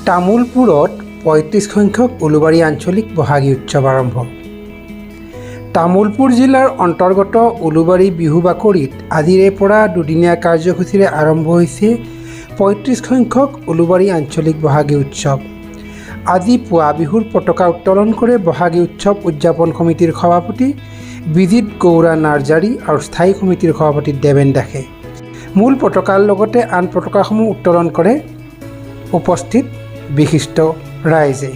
তামোলপুৰত ৩৫ সংখ্যক উলুবাৰী আঞ্চলিক বহাগী উৎসৱ আৰম্ভ। তামোলপুৰ জিলাৰ অন্তৰ্গত উলুবাৰী বিহু বাকৰিত আজিৰে পৰা দুদিনীয়া কাৰ্যসূচীৰে আৰম্ভ হৈছে ৩৫ সংখ্যক উলুবাৰী আঞ্চলিক বহাগী উৎসৱ। আজি পুৱা বিহুৰ পতাকা উত্তোলন কৰে বহাগী উৎসৱ উদযাপন সমিতিৰ সভাপতি বিজিত গৌৰা নাৰ্জাৰী আৰু স্থায়ী সমিতিৰ সভাপতি দেৱেন দাসে। মূল পতাকাৰ লগতে আন পতাকাসমূহ উত্তোলন কৰে উপস্থিত বিশিষ্ট ৰাইজে।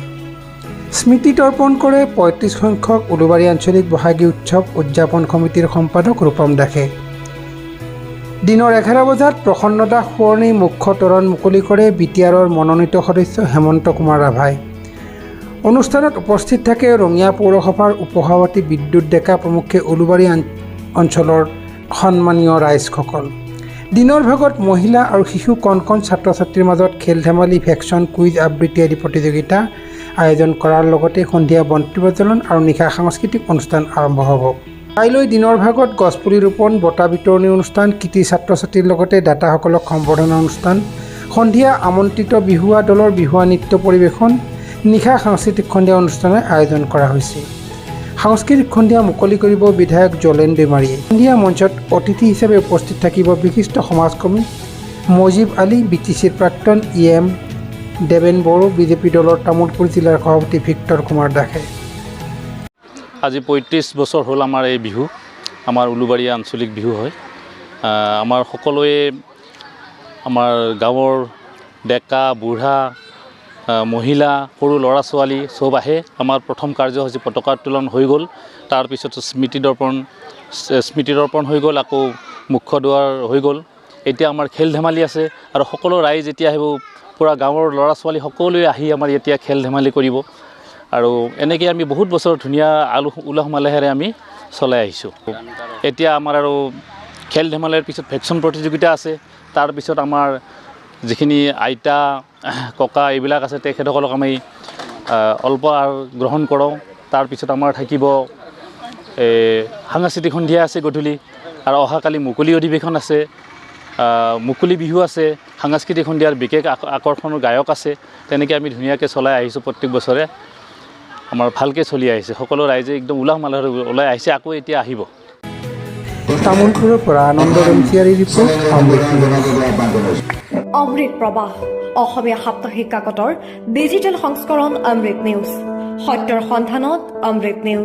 স্মৃতি তৰ্পণ কৰে ৩৫ সংখ্যক উলুবাৰী আঞ্চলিক বহাগী উৎসৱ উদযাপন সমিতিৰ সম্পাদক ৰূপম দাসে। দিনৰ 11 বজাত প্ৰসন্ন দাস সোঁৱৰণী মুখ্য তোৰণ মুকলি কৰে বিটিআৰৰ মনোনীত সদস্য হেমন্ত কুমাৰ ৰাভাই। অনুষ্ঠানত উপস্থিত থাকে ৰঙিয়া পৌৰসভাৰ উপসভাপতি বিদ্যুৎ ডেকা প্ৰমুখ্যে উলুবাৰী অঞ্চলৰ সন্মানীয় ৰাইজসকল। দিনৰ ভাগত মহিলা আৰু শিশু কণ ছাত্ৰ ছাত্ৰীৰ মাজত খেল ধেমালি, ভেকশ্যন, কুইজ, আবৃত্তি আদি প্ৰতিযোগিতা আয়োজন কৰাৰ লগতে সন্ধিয়া বন্তি প্ৰজ্বলন আৰু নিশা সাংস্কৃতিক অনুষ্ঠান আৰম্ভ হ'ব। কাইলৈ দিনৰ ভাগত গছপুলি ৰোপণ, বঁটা বিতৰণী অনুষ্ঠান, কৃতি ছাত্ৰ ছাত্ৰীৰ লগতে দাতাসকলক সম্বৰ্ধনা অনুষ্ঠান, সন্ধিয়া আমন্ত্ৰিত বিহুৱা দলৰ বিহুৱা নৃত্য পৰিৱেশন, নিশা সাংস্কৃতিক সন্ধিয়া অনুষ্ঠানৰ আয়োজন কৰা হৈছে। সাংস্কৃতিক সন্ধিয়া মুকলি কৰিব বিধায়ক জলেন বেমাৰীয়ে। সন্ধিয়া মঞ্চত অতিথি হিচাপে উপস্থিত থাকিব বিশিষ্ট সমাজকৰ্মী মজিব আলী, বিটিচিৰ প্ৰাক্তন EM দেৱেন বড়ো, বিজেপি দলৰ তামোলপুৰ জিলাৰ সভাপতি ভিক্টৰ কুমাৰ দাসে। আজি ৩৫ বছৰ হ'ল আমাৰ এই বিহু, আমাৰ উলুবাৰী আঞ্চলিক বিহু হয়। আমাৰ সকলোৱে আমাৰ গাঁৱৰ ডেকা বুঢ়া মহিলা সৰু ল'ৰা ছোৱালী চব আহে। আমাৰ প্ৰথম কাৰ্যসূচী পতাকা উত্তোলন হৈ গ'ল, তাৰপিছত স্মৃতি দৰ্পণ হৈ গ'ল, আকৌ মুখ্য দুৱাৰ হৈ গ'ল। এতিয়া আমাৰ খেল ধেমালি আছে আৰু সকলো ৰাইজ এতিয়া আহিব, পূৰা গাঁৱৰ ল'ৰা ছোৱালী সকলোৱে আহি আমাৰ এতিয়া খেল ধেমালি কৰিব। আৰু এনেকৈ আমি বহুত বছৰ ধুনীয়া উলহ মালহেৰে আমি চলাই আহিছোঁ। এতিয়া আমাৰ আৰু খেল ধেমালিৰ পিছত ভেকশ্যন প্ৰতিযোগিতা আছে। তাৰপিছত আমাৰ যিখিনি আইতা ককা এইবিলাক আছে তেখেতসকলক আমি অল্পহাৰ গ্ৰহণ কৰাওঁ। তাৰপিছত আমাৰ থাকিব সাংস্কৃতিক সন্ধিয়া আছে গধূলি, আৰু অহাকালি মুকলি অধিৱেশন আছে, মুকলি বিহু আছে, সাংস্কৃতিক সন্ধিয়াৰ বিশেষ আকৰ্ষণৰ গায়ক আছে। তেনেকৈ আমি ধুনীয়াকৈ চলাই আহিছোঁ। প্ৰত্যেক বছৰে আমাৰ ভালকৈ চলি আহিছে। সকলো ৰাইজে একদম উলাহ মালহেৰে ওলাই আহিছে, আকৌ এতিয়া আহিব। তামোলপুৰৰ পৰা আনন্দ ৰঞ্জিয়াৰী ৰিপৰ্ট, অমৃত প্ৰবাহ, অসমীয়া সাপ্তাহিক কাকতৰ ডিজিটেল সংস্কৰণ অমৃত নিউজ, সত্যৰ সন্ধানত অমৃত নিউজ।